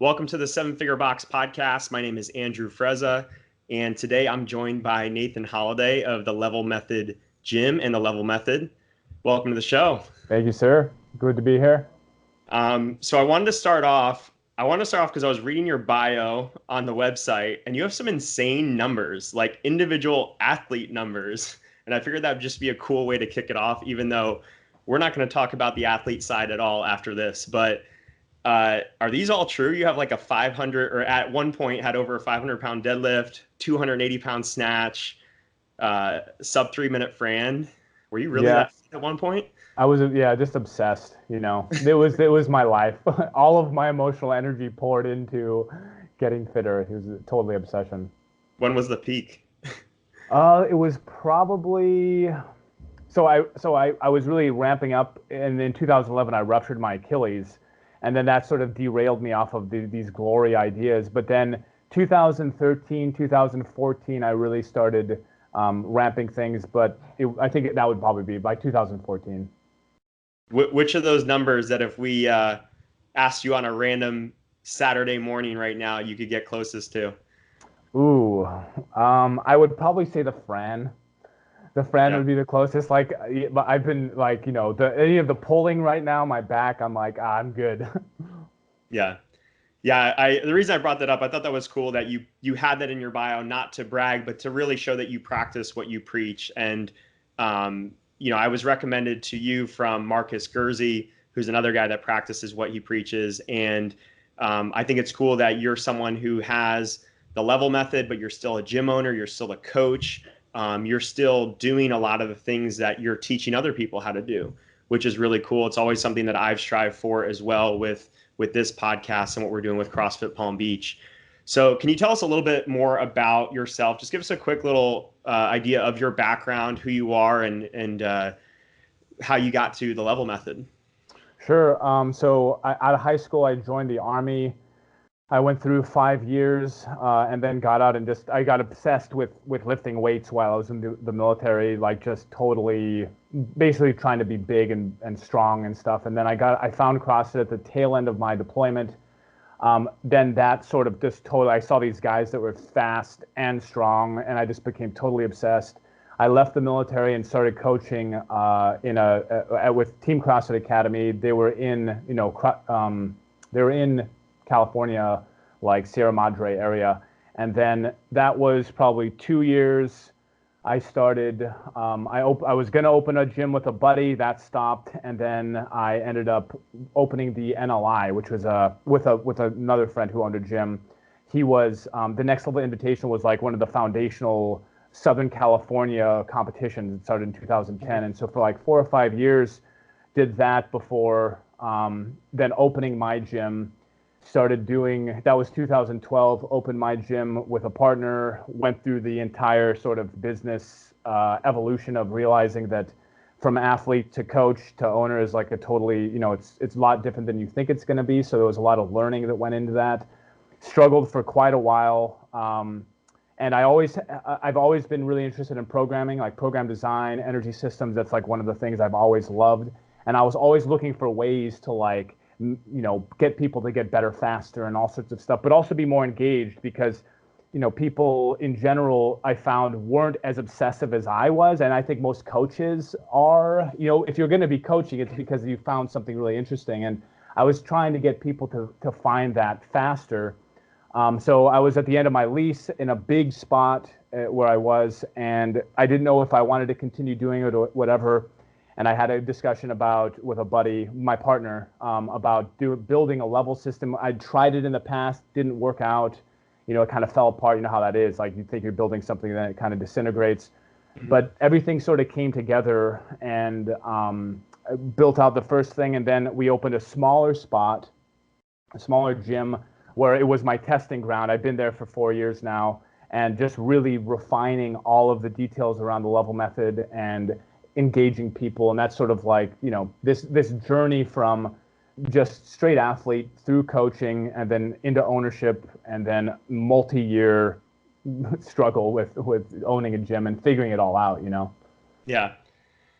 Welcome to the Seven Figure Box podcast. My name is Andrew Frezza, and today I'm joined by Nathan Holliday of the Level Method Gym and the Level Method. Welcome to the show. Thank you, sir. Good to be here. So I wanted to start off. Because I was reading your bio on the website, and you have some insane numbers, like individual athlete numbers. And I figured that would just be a cool way to kick it off, even though we're not going to talk about the athlete side at all after this. But are these all true? You have like a 500, or at one point had over a 500-pound deadlift, 280-pound snatch, sub 3-minute Fran. Were you really that fit at one point? I was, just obsessed. It was my life. All of my emotional energy poured into getting fitter. It was totally obsession. When was the peak? It was probably. So I was really ramping up, and in 2011 I ruptured my Achilles. And then that sort of derailed me off of these glory ideas. But then 2013, 2014, I really started ramping things. But I think that would probably be by 2014. Which of those numbers that if we asked you on a random Saturday morning right now, you could get closest to? Ooh, I would probably say the Fran. The Fran would be the closest. Like, I've been like, any of the pulling right now, my back, I'm like, I'm good. Yeah. The reason I brought that up, I thought that was cool that you had that in your bio, not to brag, but to really show that you practice what you preach. And, I was recommended to you from Marcus Gurzy, who's another guy that practices what he preaches. And I think it's cool that you're someone who has the Level Method, but you're still a gym owner, you're still a coach. You're still doing a lot of the things that you're teaching other people how to do, which is really cool. It's always something that I've strived for as well with this podcast and what we're doing with CrossFit Palm Beach. So can you tell us a little bit more about yourself? Just give us a quick little idea of your background, who you are, and how you got to the Level Method. Sure. So out of high school, I joined the Army. I went through 5 years and then got out and I got obsessed with lifting weights while I was in the military, like just totally basically trying to be big and strong and stuff. And then I found CrossFit at the tail end of my deployment. Then that sort of just totally, I saw these guys that were fast and strong, and I just became totally obsessed. I left the military and started coaching with Team CrossFit Academy. They were in, California, like Sierra Madre area. And then that was probably 2 years. I started, I was going to open a gym with a buddy. That stopped. And then I ended up opening the NLI, which was with another friend who owned a gym. He was, the next level invitation was like one of the foundational Southern California competitions. It started in 2010. And so for like 4 or 5 years, did that before then opening my gym. That was 2012, opened my gym with a partner, went through the entire sort of business evolution of realizing that from athlete to coach to owner is like a totally, it's a lot different than you think it's going to be. So there was a lot of learning that went into that. Struggled for quite a while. And I've always been really interested in programming, like program design, energy systems. That's like one of the things I've always loved. And I was always looking for ways to get people to get better faster and all sorts of stuff, but also be more engaged because, people in general, I found weren't as obsessive as I was. And I think most coaches are, if you're going to be coaching, it's because you found something really interesting. And I was trying to get people to find that faster. So I was at the end of my lease in a big spot where I was, and I didn't know if I wanted to continue doing it or whatever. And I had a discussion with a buddy, my partner, about building a level system. I'd tried it in the past, didn't work out. It kind of fell apart. You know how that is. Like you think you're building something, then it kind of disintegrates. Mm-hmm. But everything sort of came together and built out the first thing. And then we opened a smaller spot, a smaller gym where it was my testing ground. I've been there for 4 years now and just really refining all of the details around the Level Method and engaging people. And that's sort of like, this journey from just straight athlete through coaching and then into ownership and then multi-year struggle with owning a gym and figuring it all out, Yeah.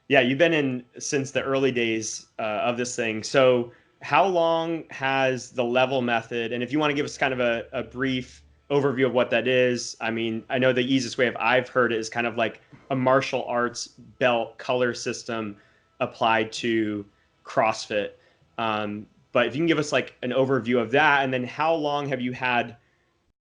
You've been in since the early days of this thing. So how long has the level method, and if you want to give us kind of a brief overview of what that is, I mean, I know the easiest way I've heard it is kind of like a martial arts belt color system applied to CrossFit. But if you can give us like an overview of that, and then how long have you had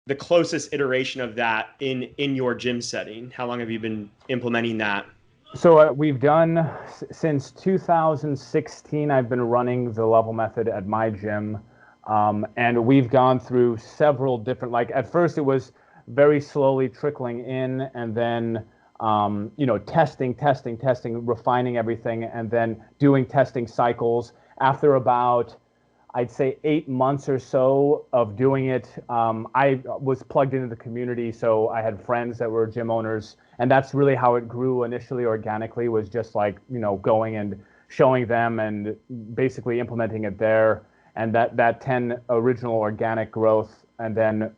the closest iteration of that in your gym setting? How long have you been implementing that? So we've done since 2016. I've been running the level method at my gym, and we've gone through several different. Like at first, it was very slowly trickling in, and then testing, refining everything, and then doing testing cycles. After about I'd say 8 months or so of doing it. I was plugged into the community, so I had friends that were gym owners, and that's really how it grew initially organically, was just like, going and showing them and basically implementing it there. And that 10 original organic growth, and then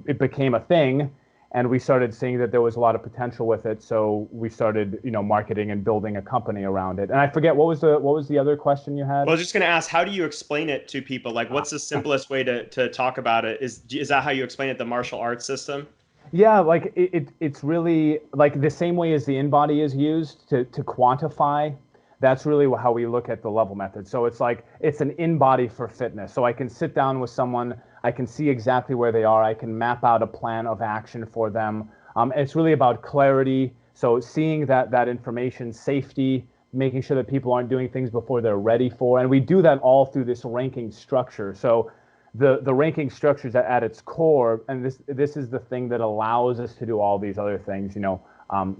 it became a thing, and we started seeing that there was a lot of potential with it. So we started, marketing and building a company around it. And I forget, what was the other question you had? Well, I was just going to ask, how do you explain it to people? Like, what's the simplest way to talk about it? Is that how you explain it, the martial arts system? Yeah, like it's really like the same way as the in-body is used to quantify. That's really how we look at the level method. So it's like it's an in-body for fitness. So I can sit down with someone, I can see exactly where they are, I can map out a plan of action for them. It's really about clarity. So seeing that information, safety, making sure that people aren't doing things before they're ready for, and we do that all through this ranking structure. So the ranking structure is at its core, and this is the thing that allows us to do all these other things.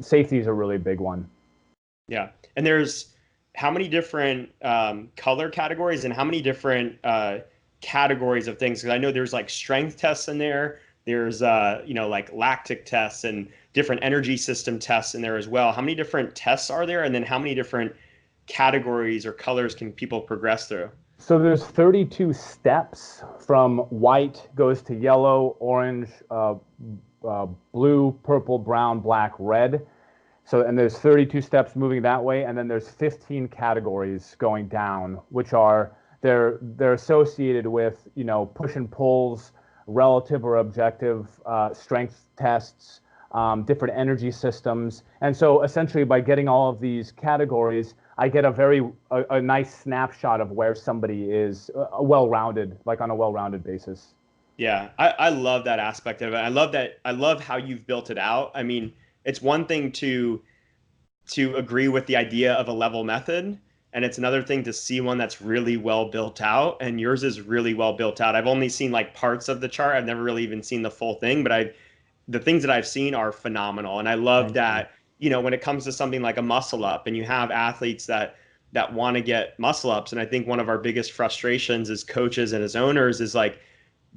Safety is a really big one. Yeah. And there's how many different color categories and how many different categories of things? Because I know there's like strength tests in there. There's like lactic tests and different energy system tests in there as well. How many different tests are there? And then how many different categories or colors can people progress through? So there's 32 steps. From white goes to yellow, orange, blue, purple, brown, black, red. So, and there's 32 steps moving that way, and then there's 15 categories going down, which are they're associated with push and pulls, relative or objective strength tests, different energy systems, and so essentially by getting all of these categories, I get a nice snapshot of where somebody is, well-rounded, like on a well-rounded basis. Yeah, I love that aspect of it. I love how you've built it out. I mean, it's one thing to agree with the idea of a level method, and it's another thing to see one that's really well built out, and yours is really well built out. I've only seen like parts of the chart. I've never really even seen the full thing, but the things that I've seen are phenomenal. And I love Thank you. that, when it comes to something like a muscle up and you have athletes that want to get muscle ups. And I think one of our biggest frustrations as coaches and as owners is like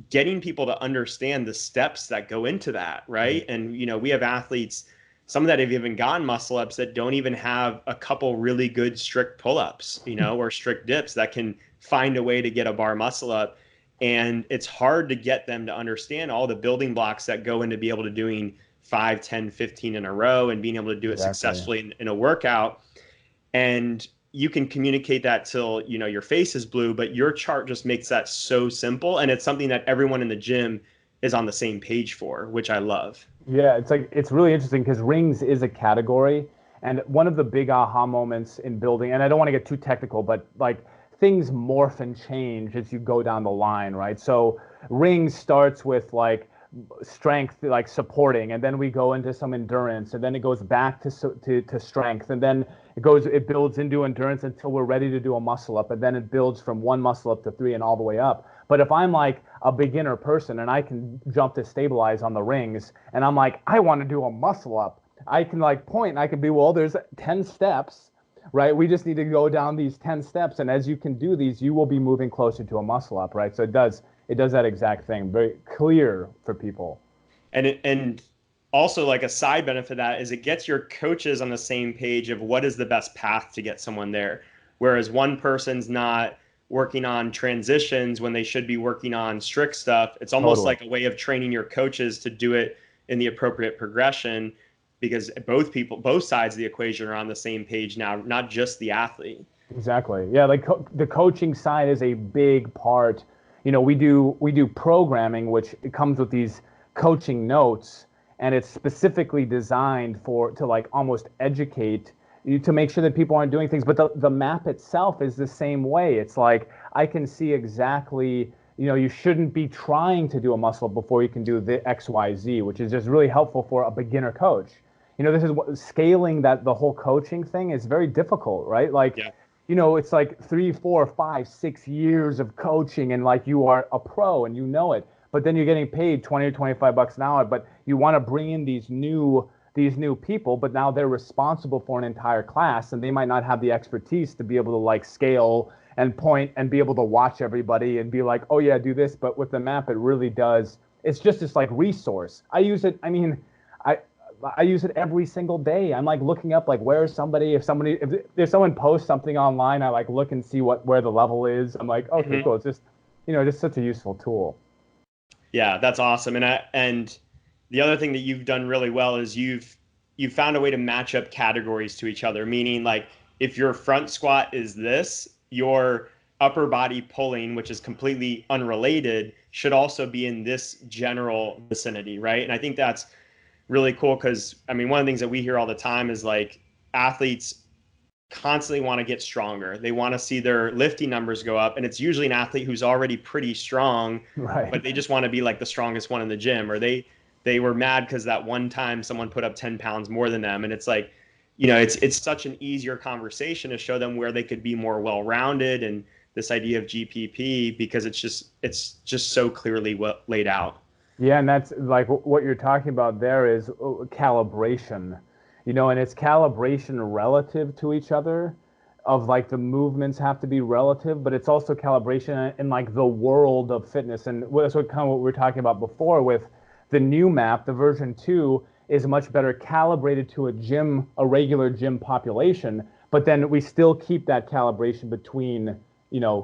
getting people to understand the steps that go into that, right? And we have athletes, some that have even gotten muscle ups that don't even have a couple really good strict pull-ups, or strict dips that can find a way to get a bar muscle up. And it's hard to get them to understand all the building blocks that go into be able to doing 5, 10, 15 in a row and being able to do it Exactly. successfully in a workout. And you can communicate that till your face is blue, but your chart just makes that so simple, and it's something that everyone in the gym is on the same page for, which I love. Yeah, it's really interesting because rings is a category, and one of the big aha moments in building, and I don't want to get too technical, but like things morph and change as you go down the line, right? So rings starts with like strength, like supporting, and then we go into some endurance, and then it goes back to strength, and then it builds into endurance until we're ready to do a muscle up, and then it builds from one muscle up to three and all the way up. But if I'm like a beginner person and I can jump to stabilize on the rings, and I'm like, I want to do a muscle up, I can like point and I can be, well, there's 10 steps, right? We just need to go down these 10 steps. And as you can do these, you will be moving closer to a muscle up, right? So it does that exact thing, very clear for people. And also like a side benefit of that is it gets your coaches on the same page of what is the best path to get someone there. Whereas one person's not working on transitions when they should be working on strict stuff. It's almost Totally. like a way of training your coaches to do it in the appropriate progression, because both sides of the equation are on the same page now, not just the athlete. Exactly. Yeah, like the coaching side is a big part. We do programming, which it comes with these coaching notes, and it's specifically designed to like almost educate you to make sure that people aren't doing things. But the map itself is the same way. It's like I can see exactly, you shouldn't be trying to do a muscle before you can do the XYZ, which is just really helpful for a beginner coach. This is what scaling that the whole coaching thing is very difficult, right? Like, Yeah. it's like 3, 4, 5, 6 years of coaching, and like you are a pro and you know it. But then you're getting paid 20 or $25 an hour, but you want to bring in these new people, but now they're responsible for an entire class, and they might not have the expertise to be able to like scale and point and be able to watch everybody and be like, oh yeah, do this. But with the map, it really does. It's just this like resource. I use it. I mean, I I use it every single day. I'm like looking up like where is somebody, if someone posts something online, I like look and see where the level is. I'm like, okay, Hmm. cool. It's just such a useful tool. Yeah, that's awesome. And the other thing that you've done really well is you've found a way to match up categories to each other. Meaning, like, if your front squat is this, your upper body pulling, which is completely unrelated, should also be in this general vicinity, right? And I think that's really cool because I mean, one of the things that we hear all the time is like athletes constantly want to get stronger. They want to see their lifting numbers go up. And it's usually an athlete who's already pretty strong, Right. but they just want to be like the strongest one in the gym, or they were mad because that one time someone put up 10 pounds more than them. And it's like, it's such an easier conversation to show them where they could be more well-rounded, and this idea of GPP, because it's just so clearly laid out. Yeah, and that's like what you're talking about there is calibration, and it's calibration relative to each other, of like the movements have to be relative, but it's also calibration in like the world of fitness. And that's what kind of what we were talking about before with the new map, the version 2 is much better calibrated to a regular gym population, but then we still keep that calibration between,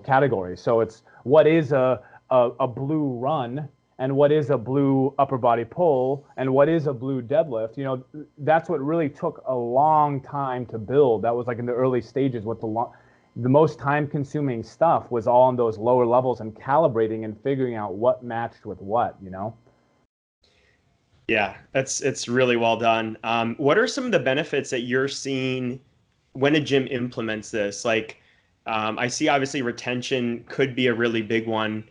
categories. So it's what is a blue run, and what is a blue upper body pull, and what is a blue deadlift. That's what really took a long time to build. That was like in the early stages. What the most time consuming stuff was all on those lower levels and calibrating and figuring out what matched with what. Yeah, it's really well done. What are some of the benefits that you're seeing when a gym implements this? Like, I see obviously retention could be a really big one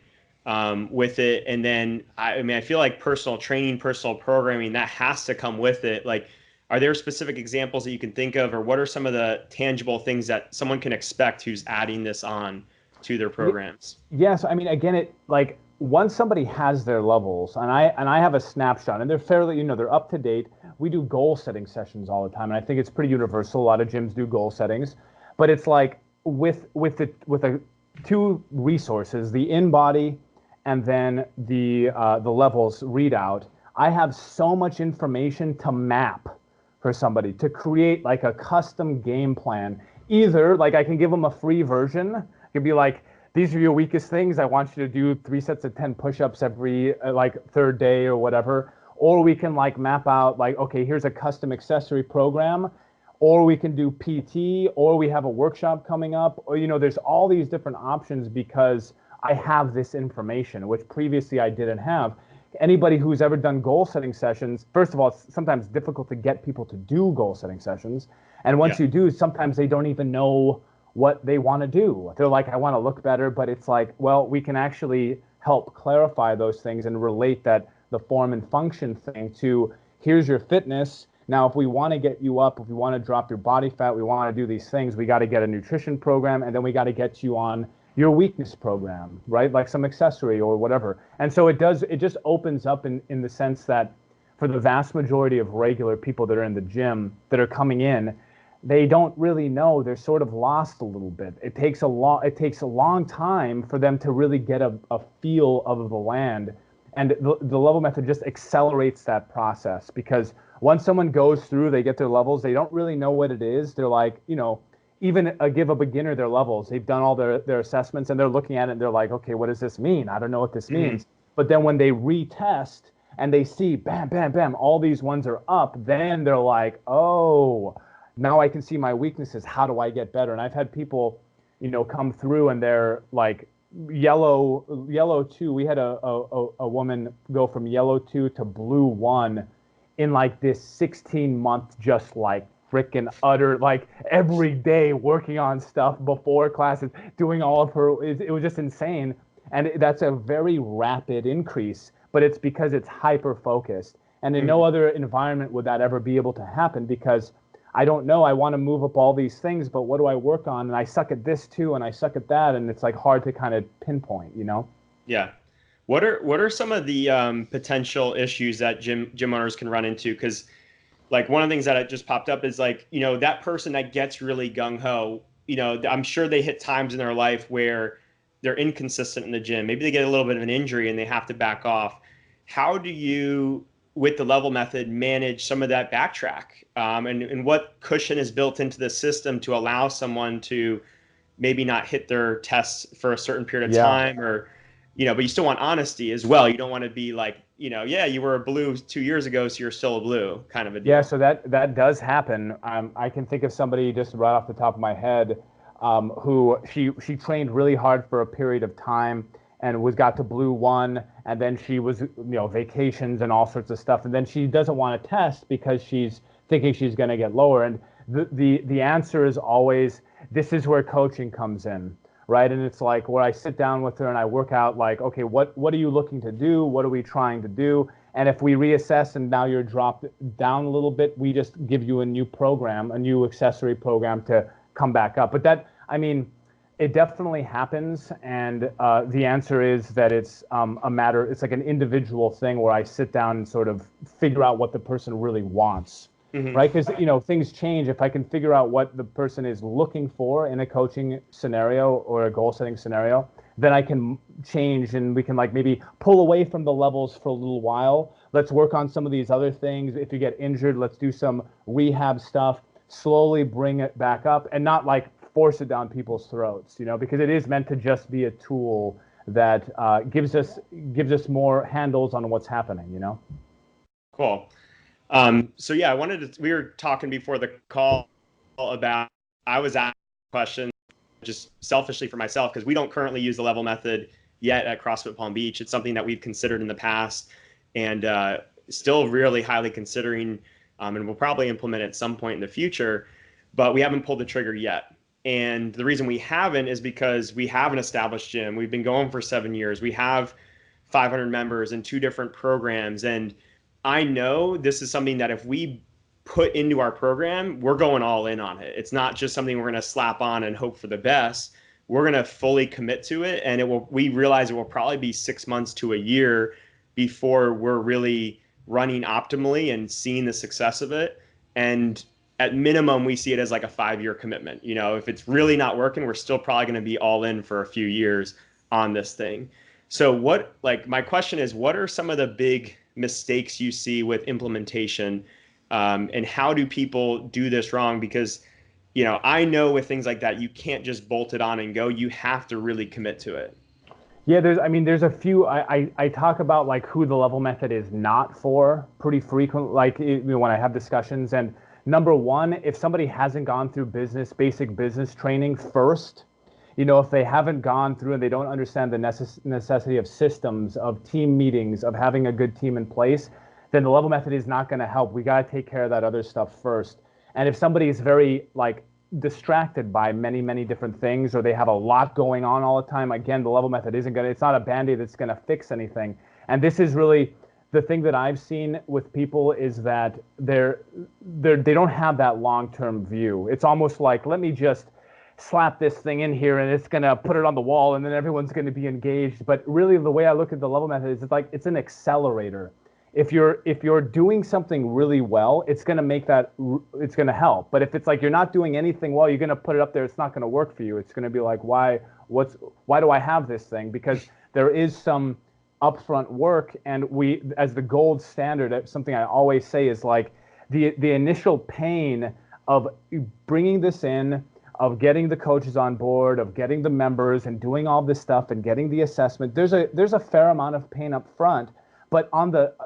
with it, and then I mean I feel like personal training, personal programming, that has to come with it. Like, are there specific examples that you can think of, or what are some of the tangible things that someone can expect who's adding this on to their programs? Yes, I mean, again, it like once somebody has their levels, and I have a snapshot, and they're fairly, they're up to date. We do goal setting sessions all the time, and I think it's pretty universal. A lot of gyms do goal settings, but it's like with the two resources, the in body, and then the levels readout. I have so much information to map for somebody to create like a custom game plan. Either like I can give them a free version. It could be like, these are your weakest things. I want you to do 3 sets of 10 push-ups every like third day or whatever. Or we can like map out like, okay, here's a custom accessory program. Or we can do PT, or we have a workshop coming up. Or, there's all these different options because I have this information, which previously I didn't have. Anybody who's ever done goal setting sessions, first of all, it's sometimes difficult to get people to do goal setting sessions. And once Yeah. you do, sometimes they don't even know what they want to do. They're like, I want to look better, but it's like, well, we can actually help clarify those things and relate that the form and function thing to here's your fitness. Now, if we want to get you up, if we want to drop your body fat, we want to do these things, we got to get a nutrition program, and then we got to get you on your weakness program, right? Like some accessory or whatever. And so it just opens up in the sense that for the vast majority of regular people that are in the gym that are coming in, they don't really know. They're sort of lost a little bit. It takes a long time for them to really get a feel of the land. And the level method just accelerates that process because once someone goes through, they get their levels, they don't really know what it is. They're like, even give a beginner their levels. They've done all their assessments and they're looking at it and they're like, okay, what does this mean? I don't know what this Hmm. means. But then when they retest and they see bam, bam, bam, all these ones are up, then they're like, oh, now I can see my weaknesses. How do I get better? And I've had people come through and they're like yellow 2. We had a woman go from yellow 2 to blue 1 in like this 16-month, just like freaking utter, like every day working on stuff before classes, doing all of her, it was just insane. And that's a very rapid increase, but it's because it's hyper focused. And in no other environment would that ever be able to happen, because I don't know, I want to move up all these things, but what do I work on? And I suck at this too, and I suck at that, and it's like hard to kind of pinpoint, Yeah. What are some of the potential issues that gym owners can run into? Because like one of the things that just popped up is like, that person that gets really gung ho, I'm sure they hit times in their life where they're inconsistent in the gym. Maybe they get a little bit of an injury and they have to back off. How do you, with the level method, manage some of that backtrack? And what cushion is built into the system to allow someone to maybe not hit their tests for a certain period of time, or, but you still want honesty as well. You don't want to be like, yeah, you were a blue 2 years ago, so you're still a blue kind of a deal. Yeah, so that does happen. I can think of somebody just right off the top of my head, who she trained really hard for a period of time and got to blue 1, and then she was, vacations and all sorts of stuff, and then she doesn't want to test because she's thinking she's going to get lower. And the answer is always, this is where coaching comes in, right? And it's like where I sit down with her and I work out like, okay, what are you looking to do? What are we trying to do? And if we reassess and now you're dropped down a little bit, we just give you a new program, a new accessory program to come back up. But that, it definitely happens. And the answer is that it's it's like an individual thing where I sit down and sort of figure out what the person really wants. Right? Because, things change. If I can figure out what the person is looking for in a coaching scenario or a goal setting scenario, then I can change, and we can like maybe pull away from the levels for a little while. Let's work on some of these other things. If you get injured, let's do some rehab stuff, slowly bring it back up, and not like force it down people's throats, because it is meant to just be a tool that gives us more handles on what's happening, Cool. So yeah, we were talking before the call about, I was asking questions just selfishly for myself, because we don't currently use the level method yet at CrossFit Palm Beach. It's something that we've considered in the past, and still really highly considering, and we'll probably implement it at some point in the future, but we haven't pulled the trigger yet. And the reason we haven't is because we have an established gym. We've been going for 7 years. We have 500 members in 2 different programs. And I know this is something that if we put into our program, we're going all in on it. It's not just something we're going to slap on and hope for the best. We're going to fully commit to it. And we realize it will probably be 6 months to a year before we're really running optimally and seeing the success of it. And at minimum, we see it as like a 5-year commitment. If it's really not working, we're still probably going to be all in for a few years on this thing. So my question is, what are some of the big mistakes you see with implementation, and how do people do this wrong? Because, I know with things like that, you can't just bolt it on and go. You have to really commit to it. Yeah, there's a few, I talk about like who the level method is not for pretty frequently, like when I have discussions. And number one, if somebody hasn't gone through basic business training first, if they haven't gone through and they don't understand the necessity of systems, of team meetings, of having a good team in place, then the level method is not going to help. We got to take care of that other stuff first. And if somebody is very like distracted by many, many different things, or they have a lot going on all the time, again, the level method it's not a Band-Aid that's going to fix anything. And this is really the thing that I've seen with people, is that they don't have that long-term view. It's almost like, let me just slap this thing in here and it's going to put it on the wall and then everyone's going to be engaged. But really the way I look at the level method is it's an accelerator. If you're doing something really well, it's going to help. But if it's like you're not doing anything well, you're going to put it up there, it's not going to work for you. It's going to be like, why do I have this thing? Because there is some upfront work, and we, as the gold standard, something I always say is like the initial pain of bringing this in, of getting the coaches on board, of getting the members and doing all this stuff and getting the assessment. There's a fair amount of pain up front, but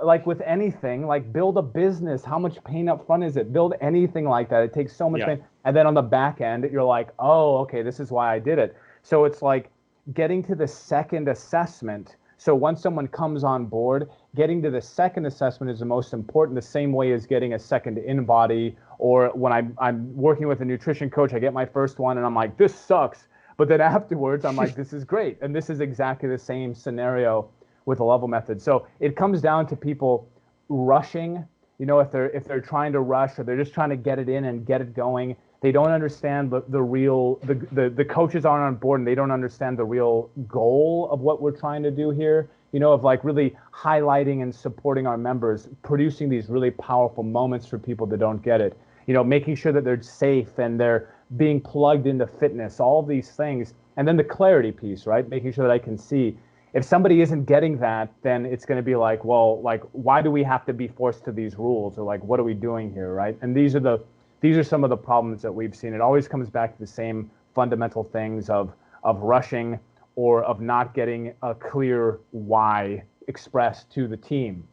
like with anything, like build a business, how much pain up front is it? Build anything like that. It takes so much pain. And then on the back end, you're like, oh, okay, this is why I did it. So it's like getting to the second assessment. So once someone comes on board, getting to the second assessment is the most important, the same way as getting a second in-body. Or when I'm working with a nutrition coach, I get my first one and I'm like, this sucks. But then afterwards, I'm like, this is great. And this is exactly the same scenario with a level method. So it comes down to people rushing. You know, if they're trying to rush or they're just trying to get it in and get it going, they don't understand the coaches aren't on board and they don't understand the real goal of what we're trying to do here. You know, of like really highlighting and supporting our members, producing these really powerful moments for people that don't get it. You know, making sure that they're safe and they're being plugged into fitness, all of these things. And then the clarity piece, right? Making sure that I can see. If somebody isn't getting that, then it's going to be like, well, like, why do we have to be forced to these rules? Or like, what are we doing here, right? And these are some of the problems that we've seen. It always comes back to the same fundamental things of rushing or of not getting a clear why expressed to the team.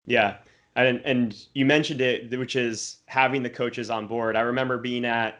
Yeah. And you mentioned it, which is having the coaches on board. I remember being at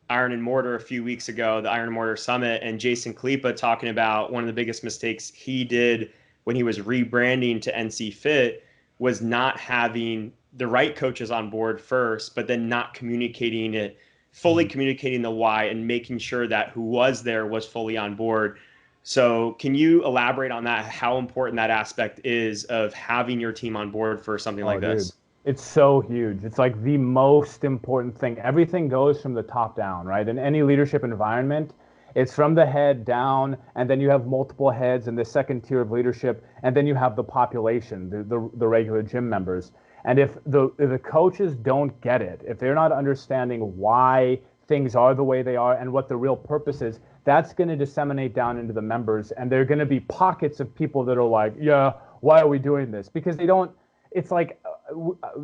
Iron and Mortar a few weeks ago, the Iron and Mortar Summit, and Jason Kalipa talking about one of the biggest mistakes he did when he was rebranding to NC Fit was not having the right coaches on board first, but then not communicating it, fully communicating the why and making sure that who was there was fully on board. So can you elaborate on that, how important that aspect is of having your team on board for something Oh, like dude, this? it's so huge. It's like the most important thing. Everything goes from the top down, right? In any leadership environment, it's from the head down, and then you have multiple heads in the second tier of leadership, and then you have the population, the regular gym members. And if the coaches don't get it, if they're not understanding why things are the way they are and what the real purpose is, that's going to disseminate down into the members, and there are going to be pockets of people that are like, yeah, why are we doing this? Because they don't. It's like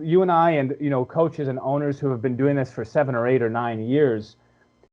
you and I and coaches and owners who have been doing this for 7 or 8 or 9 years.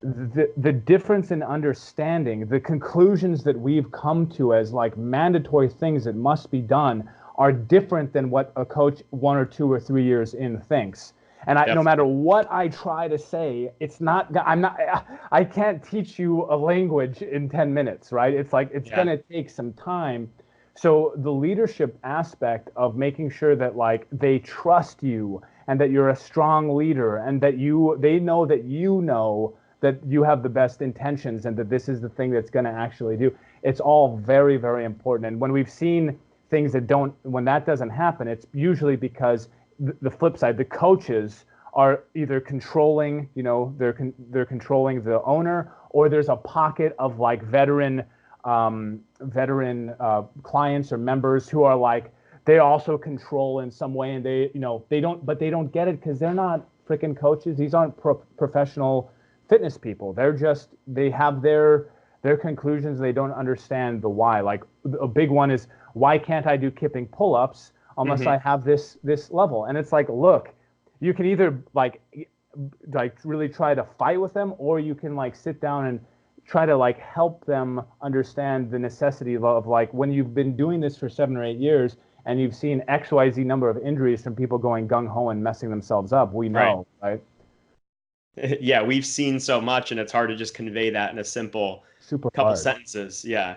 The difference in understanding the conclusions that we've come to as like mandatory things that must be done are different than what a coach 1 or 2 or 3 years in thinks. And no Yep. matter what I try to say, it's not. I can't teach you a language in 10 minutes, right? It's like it's Yeah. gonna take some time. So the leadership aspect of making sure that like they trust you and that you're a strong leader and that they know that you have the best intentions and that this is the thing that's going to actually do. It's all very, very important. And when we've seen things when that doesn't happen, it's usually because the flip side, the coaches are either controlling, they're controlling the owner, or there's a pocket of like veteran clients or members who are like they also control in some way, and they don't get it because they're not freaking coaches. These aren't professional fitness people. They have their conclusions. They don't understand the why. Like a big one is, why can't I do kipping pull-ups unless I have this level? And it's like, look, you can either like really try to fight with them, or you can like sit down and try to like help them understand the necessity of like, when you've been doing this for 7 or 8 years and you've seen XYZ number of injuries from people going gung-ho and messing themselves up, we Right. know, right? Yeah, we've seen so much, and it's hard to just convey that in a simple Super couple hard. sentences. Yeah.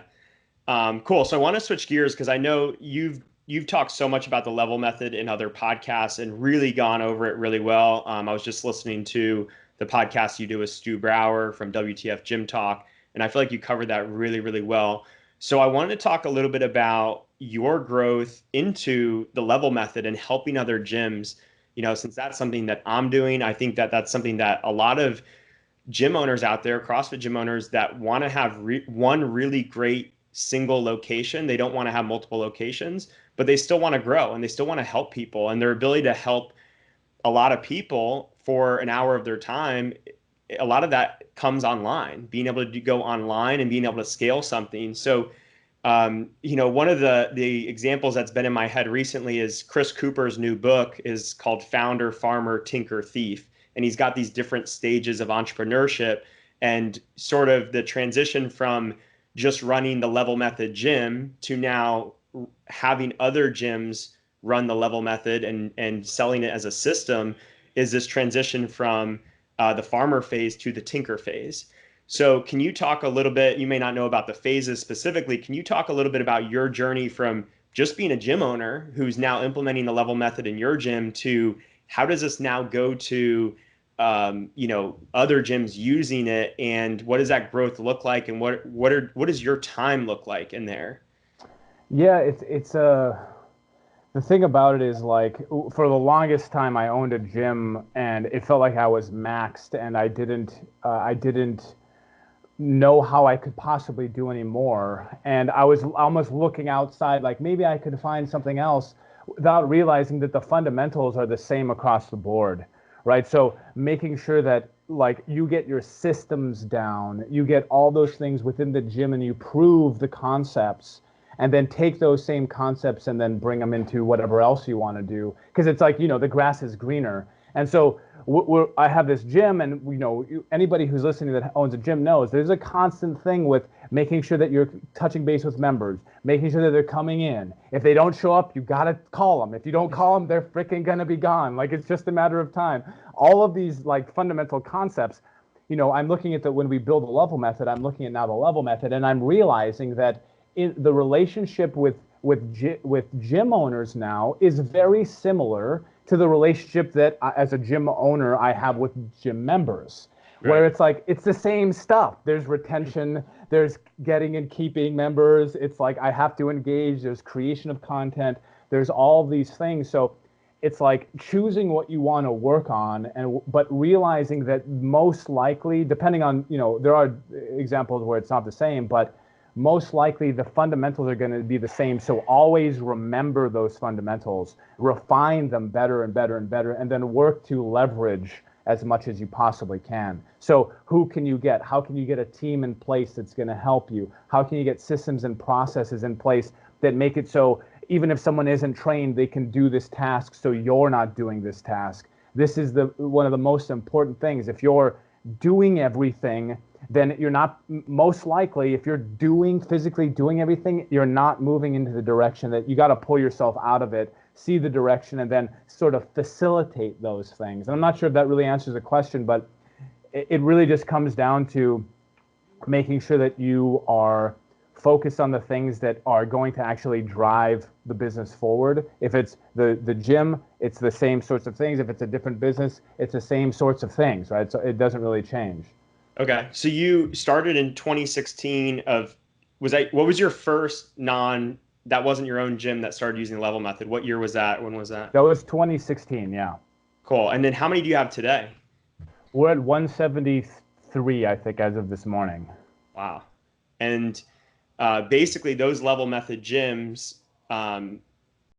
Cool. So I want to switch gears because I know you've talked so much about the level method in other podcasts and really gone over it really well. I was just listening to the podcast you do with Stu Brower from WTF Gym Talk, and I feel like you covered that really, really well. So I wanted to talk a little bit about your growth into the level method and helping other gyms. Since that's something that I'm doing, I think that that's something that a lot of gym owners out there, CrossFit gym owners that want to have one really great single location. They don't want to have multiple locations, but they still want to grow and they still want to help people. And their ability to help a lot of people for an hour of their time, a lot of that comes online, being able to go online and being able to scale something. So, one of the examples that's been in my head recently is Chris Cooper's new book is called Founder, Farmer, Tinker, Thief. And he's got these different stages of entrepreneurship and sort of the transition from just running the level method gym to now having other gyms run the level method and selling it as a system is this transition from the farmer phase to the tinker phase. So can you talk a little bit, you may not know about the phases specifically, can you talk a little bit about your journey from just being a gym owner who's now implementing the level method in your gym to how does this now go to other gyms using it, and what does that growth look like, and what does your time look like in there? Yeah, it's a the thing about it is like for the longest time I owned a gym and it felt like I was maxed and I didn't know how I could possibly do any more. And I was almost looking outside, like maybe I could find something else without realizing that the fundamentals are the same across the board, right? So making sure that like you get your systems down, you get all those things within the gym and you prove the concepts and then take those same concepts and then bring them into whatever else you want to do. Because it's like, the grass is greener. And so I have this gym, and anybody who's listening that owns a gym knows there's a constant thing with making sure that you're touching base with members, making sure that they're coming in. If they don't show up, you gotta call them. If you don't call them, they're freaking gonna be gone. Like it's just a matter of time. All of these like fundamental concepts. I'm looking at when we build a level method. I'm looking at now the level method, and I'm realizing that in the relationship with gym owners now is very similar to the relationship that as a gym owner I have with gym members, where Right. it's like it's the same stuff. There's retention, there's getting and keeping members. It's like I have to engage. There's creation of content. There's all these things. So it's like choosing what you want to work on, but realizing that most likely, depending on there are examples where it's not the same, but most likely the fundamentals are going to be the same. So always remember those fundamentals, refine them better and better and better, and then work to leverage as much as you possibly can. So who can you get? How can you get a team in place that's going to help you? How can you get systems and processes in place that make it so even if someone isn't trained, they can do this task so you're not doing this task? This is one of the most important things. If you're doing everything, then you're not, most likely, if you're physically doing everything, you're not moving into the direction that you got to pull yourself out of it, see the direction, and then sort of facilitate those things. And I'm not sure if that really answers the question, but it really just comes down to making sure that you are focused on the things that are going to actually drive the business forward. If it's the gym, it's the same sorts of things. If it's a different business, it's the same sorts of things, right? So it doesn't really change. Okay. So you started in 2016 what was your first that wasn't your own gym that started using the level method? What year was that? When was that? That was 2016, yeah. Cool. And then how many do you have today? We're at 173, I think, as of this morning. Wow. And basically those level method gyms,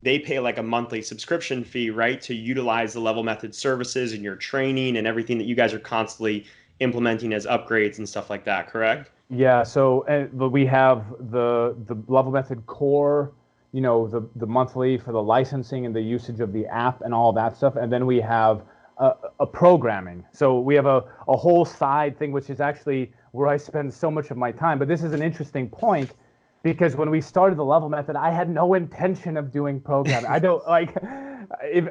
they pay like a monthly subscription fee, right? To utilize the level method services and your training and everything that you guys are constantly implementing as upgrades and stuff like that, correct? Yeah, so we have the level method core, the monthly for the licensing and the usage of the app and all that stuff, and then we have a programming. So we have a whole side thing, which is actually where I spend so much of my time. But this is an interesting point because when we started the level method, I had no intention of doing programming. I don't like.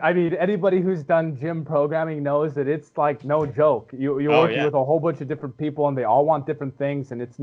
Anybody who's done gym programming knows that it's like no joke. You're working with a whole bunch of different people and they all want different things, and it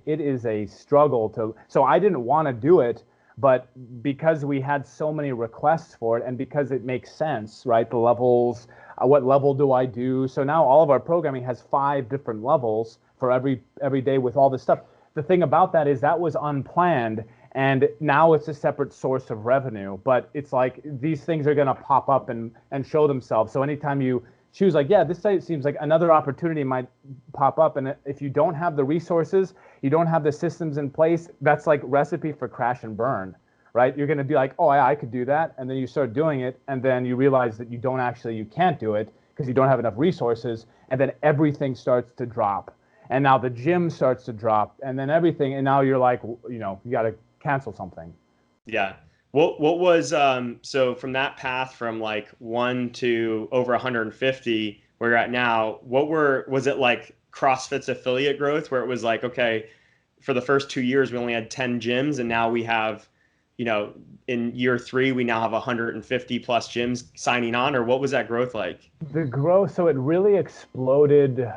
is a struggle to. So I didn't want to do it, but because we had so many requests for it and because it makes sense, right? The levels, what level do I do? So now all of our programming has 5 different levels for every day with all this stuff. The thing about that is that was unplanned. And now it's a separate source of revenue, but it's like these things are going to pop up and show themselves. So anytime you choose like, yeah, this site seems like another opportunity might pop up. And if you don't have the resources, you don't have the systems in place, that's like recipe for crash and burn, right? You're going to be like, oh, I could do that. And then you start doing it. And then you realize that you can't do it because you don't have enough resources. And then everything starts to drop. And now the gym starts to drop and then everything. And now you're like, you got to cancel something. Yeah. What was so from that path from like 1 to over 150 where you're at now, was it like CrossFit's affiliate growth where it was like, okay, for the first 2 years we only had 10 gyms and now we have in year 3, we now have 150 plus gyms signing on, or what was that growth like? The growth, so it really exploded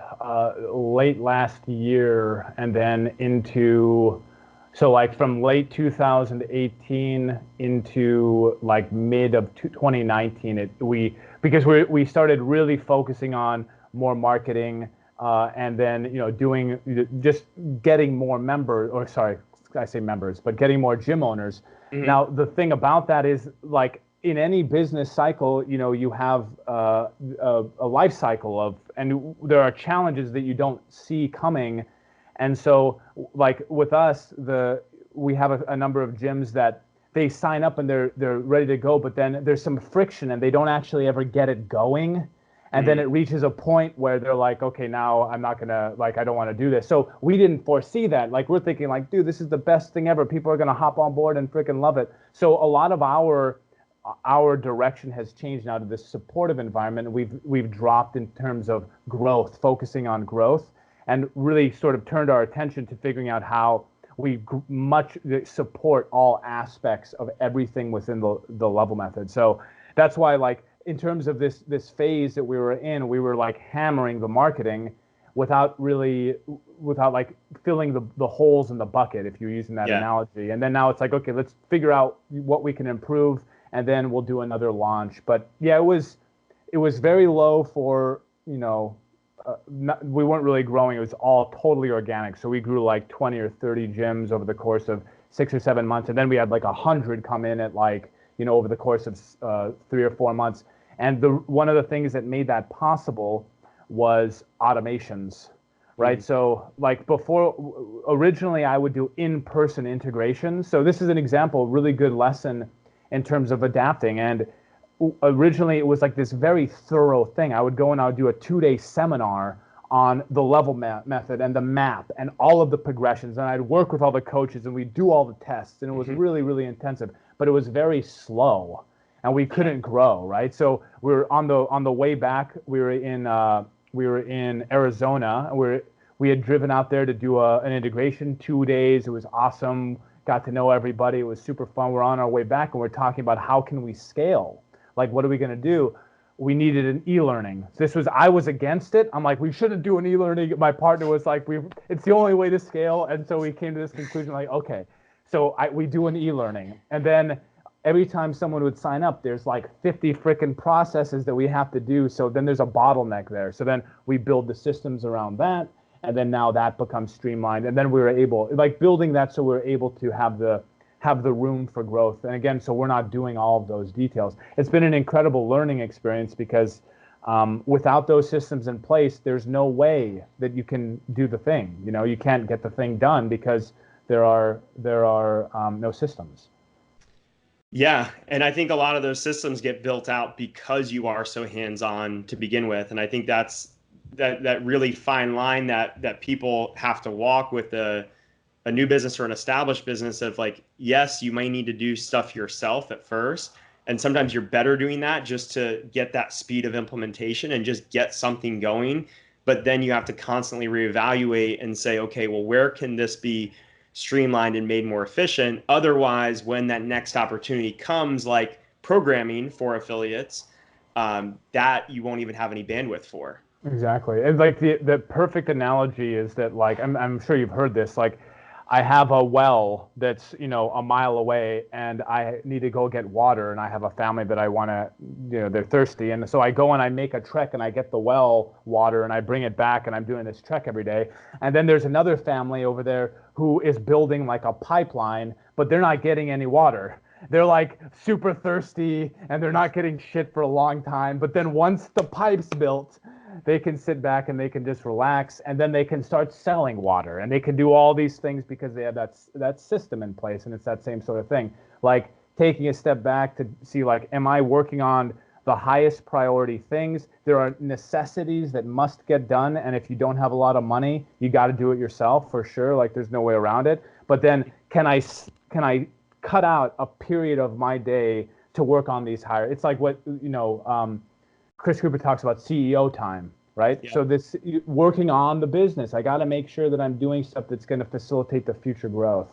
late last year and then into, so like from late 2018 into like mid of 2019, because we started really focusing on more marketing and then, just getting more members, or sorry, I say members, but getting more gym owners. Now, the thing about that is, like, in any business cycle, you have a life cycle and there are challenges that you don't see coming. And so, like with us, we have a number of gyms that they sign up and they're ready to go, but then there's some friction and they don't actually ever get it going. And then it reaches a point where they're like, okay, now I'm not gonna, like, I don't want to do this. So we didn't foresee that. Like, we're thinking like, dude, this is the best thing ever. People are gonna hop on board and freaking love it. So a lot of our direction has changed now to this supportive environment. We've dropped in terms of growth, focusing on growth, and really sort of turned our attention to figuring out how we much support all aspects of everything within the level method. So that's why, like, in terms of this phase that we were in, we were like hammering the marketing without like filling the holes in the bucket, if you're using that analogy. And then now it's like, okay, let's figure out what we can improve, and then we'll do another launch. But yeah, it was very low for, we weren't really growing. It was all totally organic. So we grew like 20 or 30 gyms over the course of 6 or 7 months. And then we had like 100 come in at like, over the course of 3 or 4 months. And one of the things that made that possible was automations, right? So like before, originally I would do in-person integration. So this is an example, really good lesson in terms of adapting. And originally it was like this very thorough thing. I would go and I would do a 2-day seminar on the level method and the map and all of the progressions. And I'd work with all the coaches and we'd do all the tests. And it was really, really intensive, but it was very slow and we couldn't grow, right? So we were on the way back, we were in Arizona. We had driven out there to do an integration, 2 days. It was awesome. Got to know everybody. It was super fun. We're on our way back and we're talking about how can we scale? Like, what are we going to do? We needed an e-learning. I was against it. I'm like, we shouldn't do an e-learning. My partner was like, it's the only way to scale. And so we came to this conclusion, like, okay, so we do an e-learning. And then every time someone would sign up, there's like 50 freaking processes that we have to do. So then there's a bottleneck there. So then we build the systems around that. And then now that becomes streamlined. And then we were able, like, building that so we're able to have the room for growth. And again, so we're not doing all of those details. It's been an incredible learning experience because without those systems in place, there's no way that you can do the thing. You can't get the thing done because there are no systems. Yeah, and I think a lot of those systems get built out because you are so hands-on to begin with. And I think that's that really fine line that people have to walk with a new business or an established business of, like, yes, you may need to do stuff yourself at first. And sometimes you're better doing that just to get that speed of implementation and just get something going. But then you have to constantly reevaluate and say, okay, well, where can this be streamlined and made more efficient? Otherwise, when that next opportunity comes, like programming for affiliates, that you won't even have any bandwidth for. Exactly. And like the perfect analogy is that, like, I'm sure you've heard this, like, I have a well that's, a mile away and I need to go get water and I have a family that I want to, they're thirsty. And so I go and I make a trek and I get the well water and I bring it back and I'm doing this trek every day. And then there's another family over there who is building like a pipeline, but they're not getting any water. They're like super thirsty and they're not getting shit for a long time. But then once the pipe's built, they can sit back and they can just relax, and then they can start selling water and they can do all these things because they have that system in place. And it's that same sort of thing, like taking a step back to see, like, am I working on the highest priority things? There are necessities that must get done, and if you don't have a lot of money, you got to do it yourself for sure. Like, there's no way around it. But then can I cut out a period of my day to work on these higher? It's like what Chris Cooper talks about CEO time, right? Yeah. So this working on the business, I got to make sure that I'm doing stuff that's going to facilitate the future growth.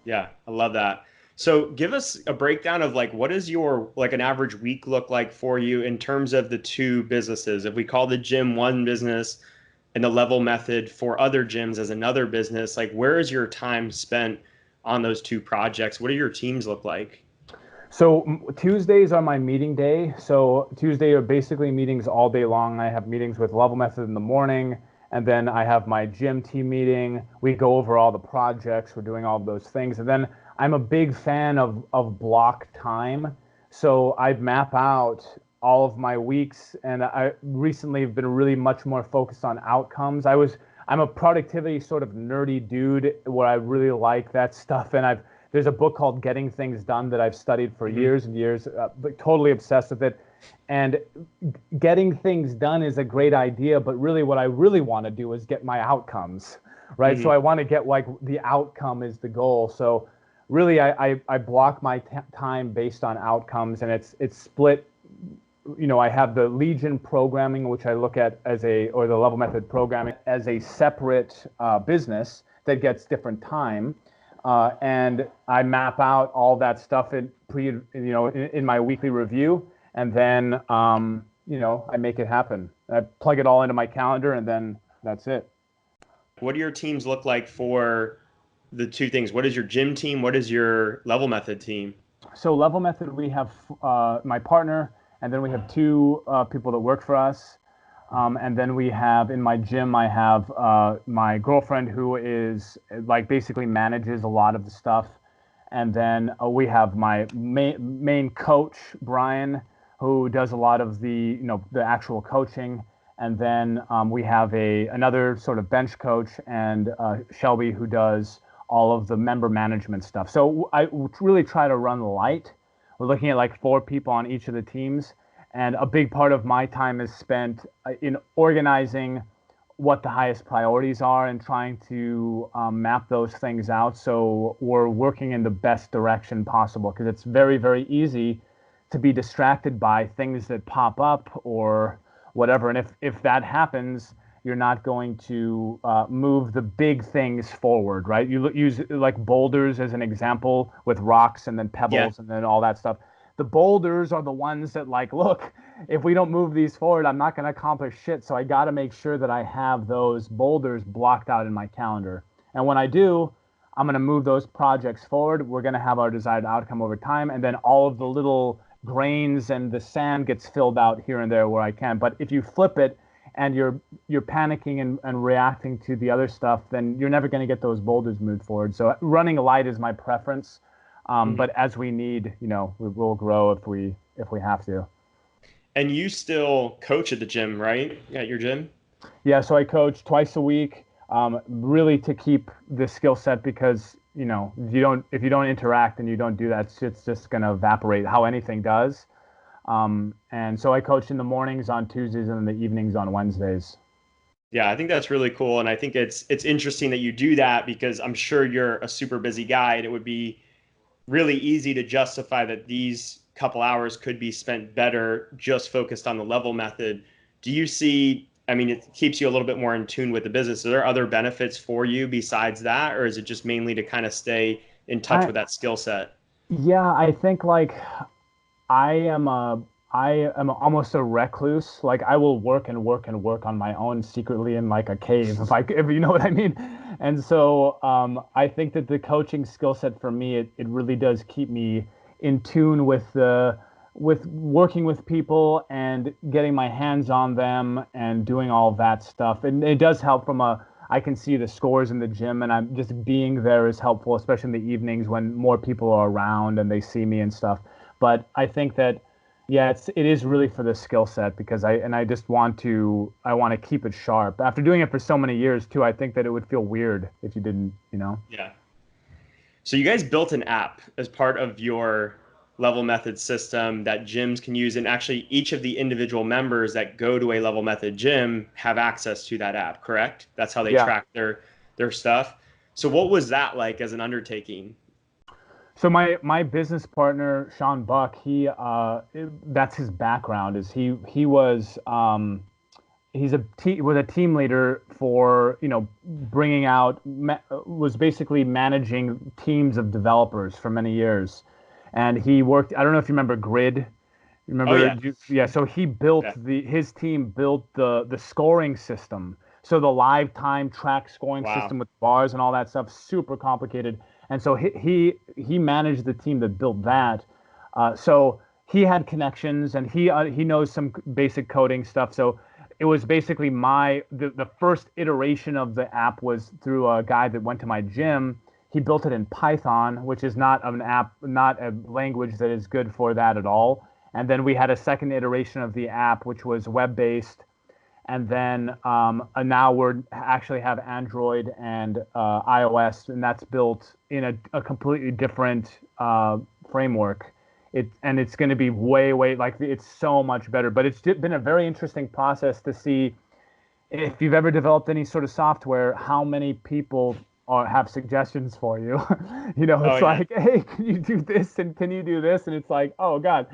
Yeah, I love that. So give us a breakdown of like what is your like an average week look like for you in terms of the two businesses? If we call the gym one business and the level method for other gyms as another business, like where is your time spent on those two projects? What do your teams look like? So Tuesdays are my meeting day. So Tuesday are basically meetings all day long. I have meetings with Level Method in the morning, and then I have my gym team meeting. We go over all the projects. We're doing all of those things, and then I'm a big fan of block time. So I map out all of my weeks, and I recently have been really much more focused on outcomes. I'm a productivity sort of nerdy dude where I really like that stuff, and there's a book called Getting Things Done that I've studied for Hmm. years and years, but totally obsessed with it. And getting things done is a great idea, but really what I really want to do is get my outcomes, right? So Hmm. I want to get like the outcome is the goal. So really I block my time based on outcomes, and it's split. I have the Legion programming, which I look at or the Level Method programming as a separate business that gets different time. And I map out all that stuff in my weekly review, and then I make it happen. I plug it all into my calendar, and then that's it. What do your teams look like for the two things? What is your gym team? What is your level method team? So Level Method, we have my partner, and then we have two people that work for us. And then we have in my gym, I have my girlfriend who is like basically manages a lot of the stuff. And then we have my main coach, Brian, who does a lot of the actual coaching. And then we have another sort of bench coach and Shelby who does all of the member management stuff. So I really try to run light. We're looking at like four people on each of the teams, and a big part of my time is spent in organizing what the highest priorities are and trying to map those things out so we're working in the best direction possible, because it's very, very easy to be distracted by things that pop up or whatever. And if that happens, you're not going to move the big things forward, right? You use like boulders as an example with rocks and then Yeah. pebbles and then all that stuff. The boulders are the ones that like, look, if we don't move these forward, I'm not going to accomplish shit. So I got to make sure that I have those boulders blocked out in my calendar. And when I do, I'm going to move those projects forward. We're going to have our desired outcome over time. And then all of the little grains and the sand gets filled out here and there where I can. But if you flip it and you're panicking and reacting to the other stuff, then you're never going to get those boulders moved forward. So running light is my preference. Mhm. But as we need, we'll grow if we have to. And you still coach at the gym, right? At your gym? Yeah, so I coach twice a week, really to keep the skill set, because if you don't interact and you don't do that, it's just going to evaporate how anything does. And so I coach in the mornings on Tuesdays and in the evenings on Wednesdays. Yeah, I think that's really cool. And I think it's interesting that you do that because I'm sure you're a super busy guy and it would be really easy to justify that these couple hours could be spent better just focused on the level method. Do you see, I mean, it keeps you a little bit more in tune with the business. Are there other benefits for you besides that, or is it just mainly to kind of stay in touch I with that skill set? Yeah, I think like I am a I am almost a recluse. Like I will work and work and work on my own secretly in like a cave, if you know what I mean. And so I think that the coaching skill set for me, it really does keep me in tune with working with people and getting my hands on them and doing all that stuff. And it does help I can see the scores in the gym, and I'm just being there is helpful, especially in the evenings when more people are around and they see me and stuff. But I think that, yeah, it is really for the skill set, because I just I want to keep it sharp. After doing it for so many years too, I think that it would feel weird if you didn't. Yeah. So you guys built an app as part of your level method system that gyms can use, and actually each of the individual members that go to a level method gym have access to that app, correct? That's how they Yeah. track their stuff. So what was that like as an undertaking? So my business partner Sean Buck, that's his background. Is he was was a team leader for, bringing out, was basically managing teams of developers for many years. And he worked, I don't know if you remember Grid. Oh Remember, yeah. yeah, so he built Yeah. his team built the scoring system. So the live time track scoring Wow. system with bars and all that stuff, super complicated. And so he managed the team that built that. So he had connections, and he knows some basic coding stuff. So it was basically the first iteration of the app was through a guy that went to my gym. He built it in Python, which is not an app, not a language that is good for that at all. And then we had a second iteration of the app, which was web-based. And then now we're actually have Android and iOS, and that's built in a completely different framework. It's going to be way like it's so much better. But it's been a very interesting process to see if you've ever developed any sort of software, how many people have suggestions for you. Oh It's yeah. like, hey, can you do this and can you do this? And it's like, oh God.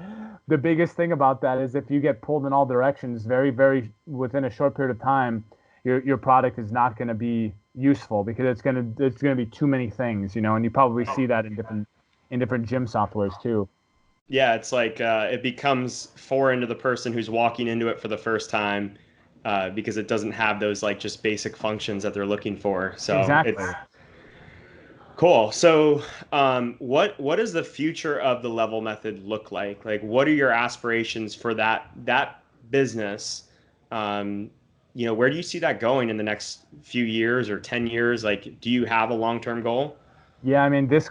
The biggest thing about that is if you get pulled in all directions, very within a short period of time, your product is not going to be useful because it's gonna be too many things, and you probably see that in different gym softwares too. Yeah, it's like it becomes foreign to the person who's walking into it for the first time because it doesn't have those like just basic functions that they're looking for. So it's Exactly. cool. So what does the future of the level method look like? Like, what are your aspirations for that business? Um, where do you see that going in the next few years or 10 years? Like, do you have a long-term goal? Yeah, I mean, this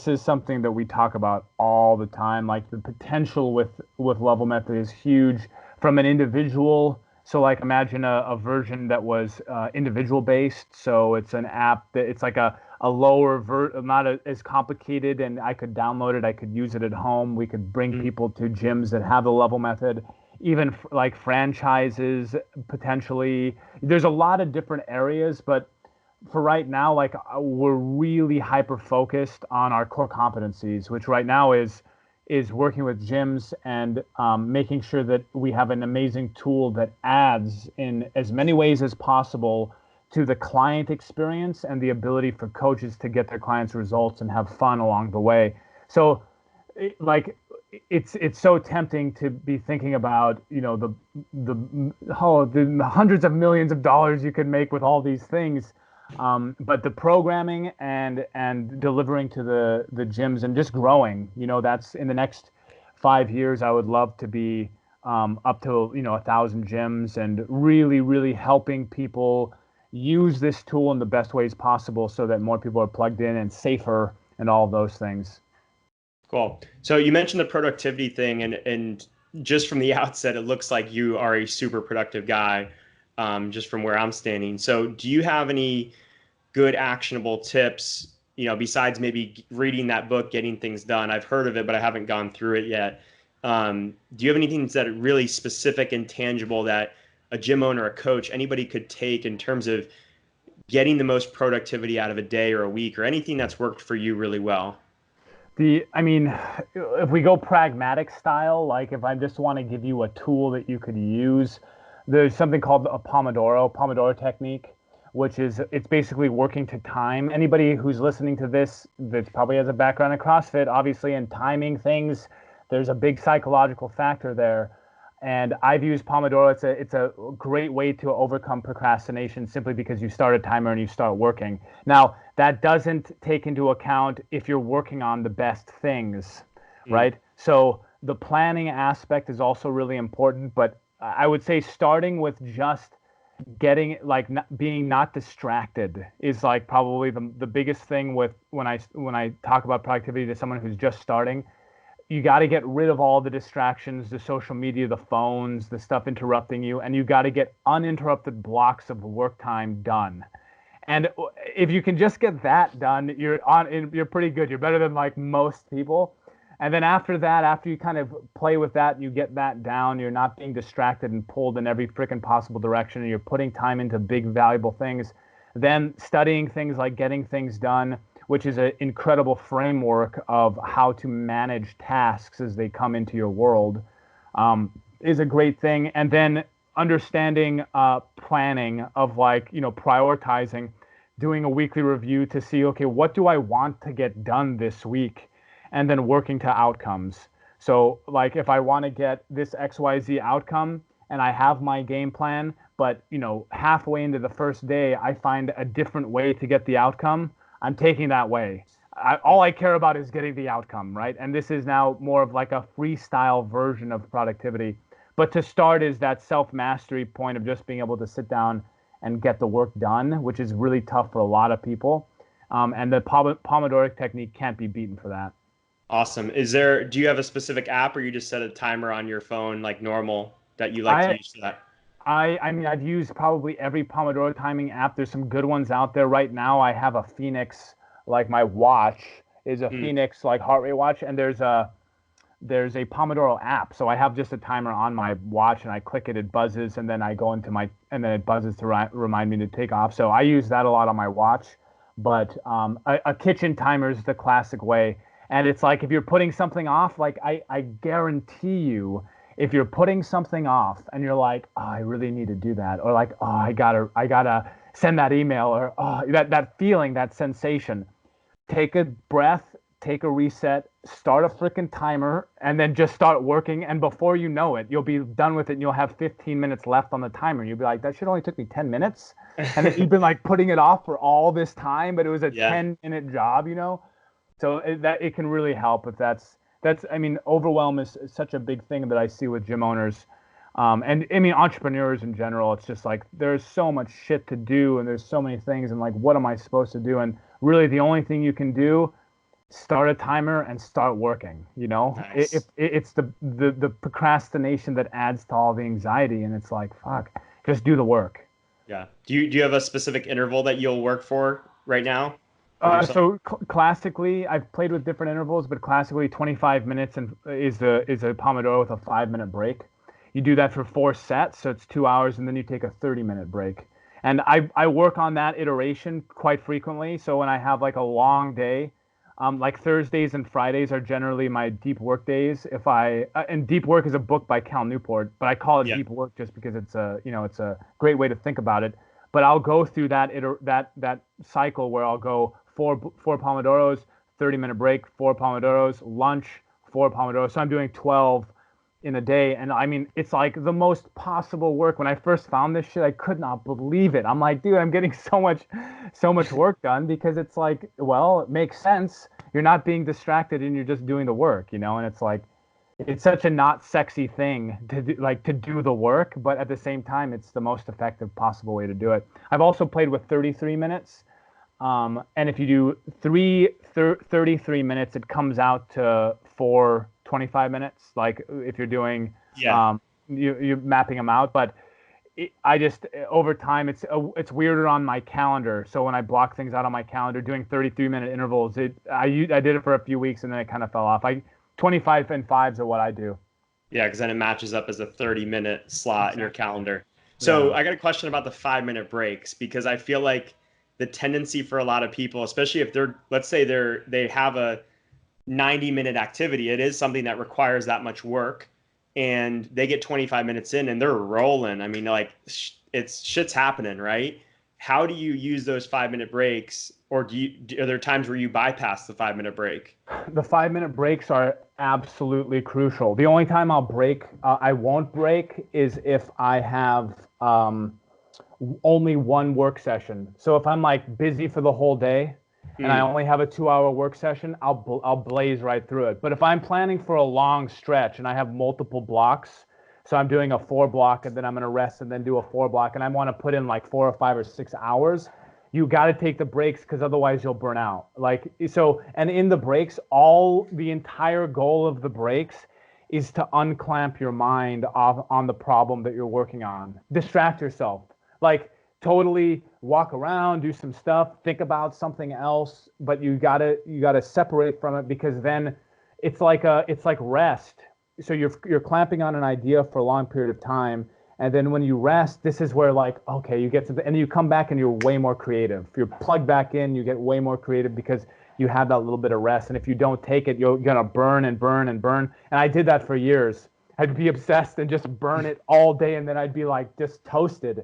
is something that we talk about all the time. Like the potential with level method is huge from an individual. So like imagine a version that was individual based. So it's an app that it's like a lower not as complicated, and I could download it. I could use it at home. We could bring Mm. people to gyms that have the level method. Even like franchises potentially. There's a lot of different areas, but for right now, like we're really hyper focused on our core competencies, which right now is working with gyms and making sure that we have an amazing tool that adds in as many ways as possible to the client experience and the ability for coaches to get their clients results and have fun along the way. So, like, it's so tempting to be thinking about the hundreds of millions of dollars you could make with all these things, but the programming and delivering to the gyms and just growing, that's in the next 5 years. I would love to be up to 1,000 gyms and really helping people use this tool in the best ways possible so that more people are plugged in and safer and all of those things. Cool. So you mentioned the productivity thing, and just from the outset, it looks like you are a super productive guy, just from where I'm standing. So do you have any good actionable tips, besides maybe reading that book, Getting Things Done? I've heard of it, but I haven't gone through it yet. Do you have anything that are really specific and tangible that a gym owner, a coach, anybody could take in terms of getting the most productivity out of a day or a week, or anything that's worked for you really well? I mean, if we go pragmatic style, like if I just want to give you a tool that you could use, there's something called a Pomodoro technique, which is it's basically working to time. Anybody who's listening to this that probably has a background in CrossFit, obviously, and timing things, there's a big psychological factor there. And I've used Pomodoro. It's a great way to overcome procrastination simply because you start a timer and you start working. Now, that doesn't take into account if you're working on the best things, Mm. right? So the planning aspect is also really important, but I would say starting with just getting like being not distracted is like probably the biggest thing with when I talk about productivity to someone who's just starting. You got to get rid of all the distractions, the social media, the phones, the stuff interrupting you, and you got to get uninterrupted blocks of work time done. And if you can just get that done, you're pretty good. You're better than like most people. And then after that, after you kind of play with that, you get that down, you're not being distracted and pulled in every freaking possible direction, and you're putting time into big, valuable things. Then studying things like Getting Things Done, which is an incredible framework of how to manage tasks as they come into your world, is a great thing. And then understanding planning of like, prioritizing, doing a weekly review to see, okay, what do I want to get done this week? And then working to outcomes. So like if I want to get this XYZ outcome and I have my game plan, but halfway into the first day, I find a different way to get the outcome, I'm taking that way. All I care about is getting the outcome, right? And this is now more of like a freestyle version of productivity. But to start is that self-mastery point of just being able to sit down and get the work done, which is really tough for a lot of people. And the Pomodoro technique can't be beaten for that. Awesome. Do you have a specific app or you just set a timer on your phone like normal that you like to I use for that? I mean, I've used probably every Pomodoro timing app. There's some good ones out there right now. I have a Phoenix, like my watch is a Mm, Phoenix like heart rate watch, and there's a Pomodoro app. So I have just a timer on my watch, and I click it, it buzzes, and then I go into and then it buzzes to remind me to take off. So I use that a lot on my watch. But a kitchen timer is the classic way, and it's like if you're putting something off, like I guarantee you if you're putting something off and you're like, oh, I really need to do that, or like, oh, I gotta send that email, or oh, that feeling, that sensation, take a breath, take a reset, start a freaking timer, and then just start working. And before you know it, you'll be done with it and you'll have 15 minutes left on the timer. You'll be like, that should only took me 10 minutes. And then you've been like putting it off for all this time, but it was a yeah. 10-minute job. So it can really help if I mean, overwhelm is such a big thing that I see with gym owners. And I mean, entrepreneurs in general, it's just like, there's so much shit to do and there's so many things. And like, what am I supposed to do? And really the only thing you can do, start a timer and start working. Nice. It's the procrastination that adds to all the anxiety. And it's like, fuck, just do the work. Yeah. Do you have a specific interval that you'll work for right now with yourself? So classically, I've played with different intervals, but classically 25 minutes and is a Pomodoro with a 5-minute break. You do that for 4 sets, so it's 2 hours, and then you take a 30-minute break. And I work on that iteration quite frequently. So when I have like a long day, like Thursdays and Fridays are generally my deep work days. And Deep Work is a book by Cal Newport, but I call it Yeah. deep work just because it's a great way to think about it. But I'll go through that cycle where I'll go four Pomodoros, 30-minute break, 4 Pomodoros, lunch, 4 Pomodoros. So I'm doing 12 in a day. And I mean, it's like the most possible work. When I first found this shit, I could not believe it. I'm like, dude, I'm getting so much work done because it's like, well, it makes sense. You're not being distracted and you're just doing the work, and it's like, it's such a not sexy thing to do the work, but at the same time, it's the most effective possible way to do it. I've also played with 33 minutes. And if you do 33 minutes, it comes out to 25 minutes. Like if you're doing, Yeah. you're mapping them out. But I just over time, it's weirder on my calendar. So when I block things out on my calendar, doing 33-minute intervals, I did it for a few weeks and then it kind of fell off. 25 and 5s are what I do. Yeah, because then it matches up as a 30-minute slot in your Exactly. calendar. So Yeah. I got a question about the 5-minute breaks because I feel like the tendency for a lot of people, especially if let's say they have a 90-minute activity, it is something that requires that much work, and they get 25 minutes in and they're rolling. I mean, like shit's happening, right? How do you use those 5-minute breaks, or are there times where you bypass the 5-minute break? The 5-minute breaks are absolutely crucial. The only time I won't break is if I have only one work session. So if I'm like busy for the whole day and I Mm, only have a 2-hour work session, I'll blaze right through it. But if I'm planning for a long stretch and I have multiple blocks, so I'm doing a 4 block and then I'm going to rest and then do a 4 block, and I want to put in like 4 or 5 or 6 hours, you got to take the breaks because otherwise you'll burn out. Like, so, and in the breaks, the entire goal of the breaks is to unclamp your mind off on the problem that you're working on. Distract yourself. Like, totally walk around, do some stuff, think about something else, but you gotta separate from it, because then it's like rest. So you're clamping on an idea for a long period of time, and then when you rest, this is where, like, okay, you get to and you come back and you're way more creative. If you're plugged back in, you get way more creative because you have that little bit of rest. And if you don't take it, you're gonna burn and burn and burn. And I did that for years. I'd be obsessed and just burn it all day, and then I'd be like just toasted.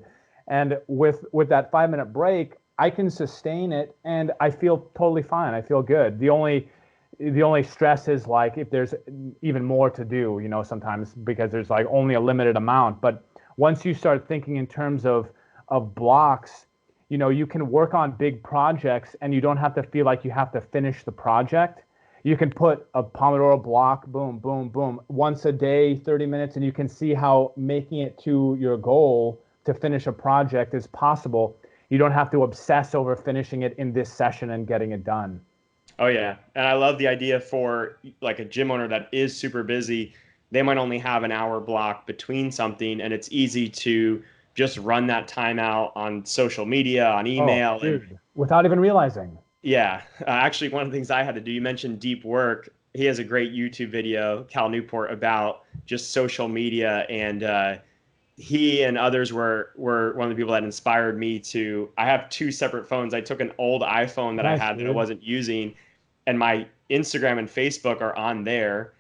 And with that 5-minute break, I can sustain it, and I feel totally fine. I feel good. The only stress is like if there's even more to do, sometimes because there's like only a limited amount. But once you start thinking in terms of blocks, you can work on big projects and you don't have to feel like you have to finish the project. You can put a Pomodoro block, boom, boom, boom, once a day, 30 minutes, and you can see how making it to your goal to finish a project is possible. You don't have to obsess over finishing it in this session and getting it done. Oh yeah. And I love the idea for like a gym owner that is super busy. They might only have an hour block between something, and it's easy to just run that time out on social media, on Oh, email. And dude, without even realizing. yeah, actually, one of the things I had to do, you mentioned deep work. He has a great YouTube video, Cal Newport, about just social media. And he and others were one of the people that inspired me to. I have two separate phones. I took an old iPhone that I Nice, had that I dude. wasn't using, and my Instagram and Facebook are on there,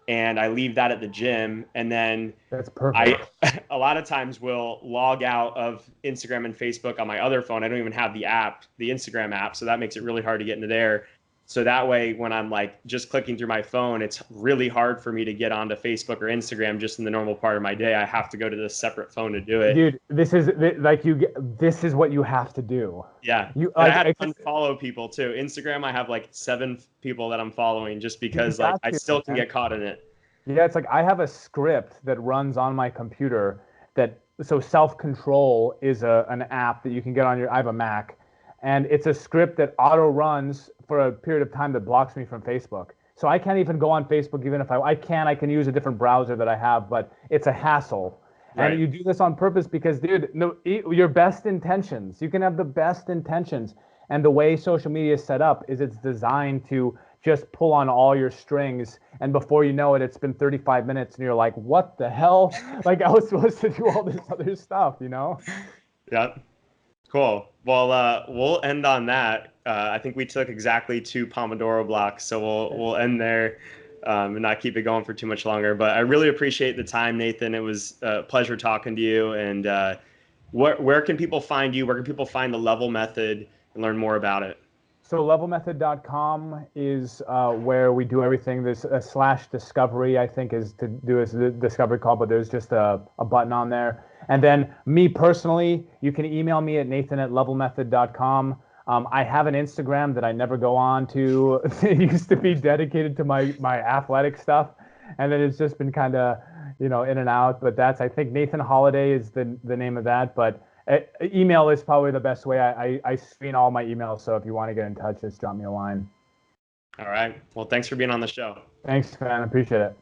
and I leave that at the gym. And then That's perfect. I a lot of times will log out of Instagram and Facebook on my other phone. I don't even have the app, the Instagram app, so that makes it really hard to get into there. So that way, when I'm like just clicking through my phone, it's really hard for me to get onto Facebook or Instagram just in the normal part of my day. I have to go to this separate phone to do it. Dude, this is what you have to do. Yeah. You And I like had to it's unfollow people too. Instagram, I have like 7 people that I'm following just you because like got I to, still can man. get caught in it. Yeah, it's like I have a script that runs on my computer that so self-control is an app that you can get on your I have a Mac, and it's a script that auto runs for a period of time that blocks me from Facebook. So I can't even go on Facebook even if I can use a different browser that I have, but it's a hassle. And Right. you do this on purpose because, dude, no, your best intentions, you can have the best intentions. And the way social media is set up is it's designed to just pull on all your strings. And before you know it, it's been 35 minutes and you're like, what the hell? Like I was supposed to do all this other stuff? Yeah. Cool. Well, we'll end on that. I think we took exactly 2 Pomodoro blocks, so we'll end there and not keep it going for too much longer. But I really appreciate the time, Nathan. It was a pleasure talking to you. And where can people find you? Where can people find the Level Method and learn more about it? So levelmethod.com is where we do everything. There's a slash discovery, I think, is to do as a discovery call, but there's just a button on there. And then me personally, you can email me at nathan@levelmethod.com. I have an Instagram that I never go on to. It used to be dedicated to my athletic stuff, and then it's just been kind of, in and out. But I think Nathan Holiday is the name of that. But email is probably the best way. I screen all my emails, so if you want to get in touch, just drop me a line. All right. Well, thanks for being on the show. Thanks, man. I appreciate it.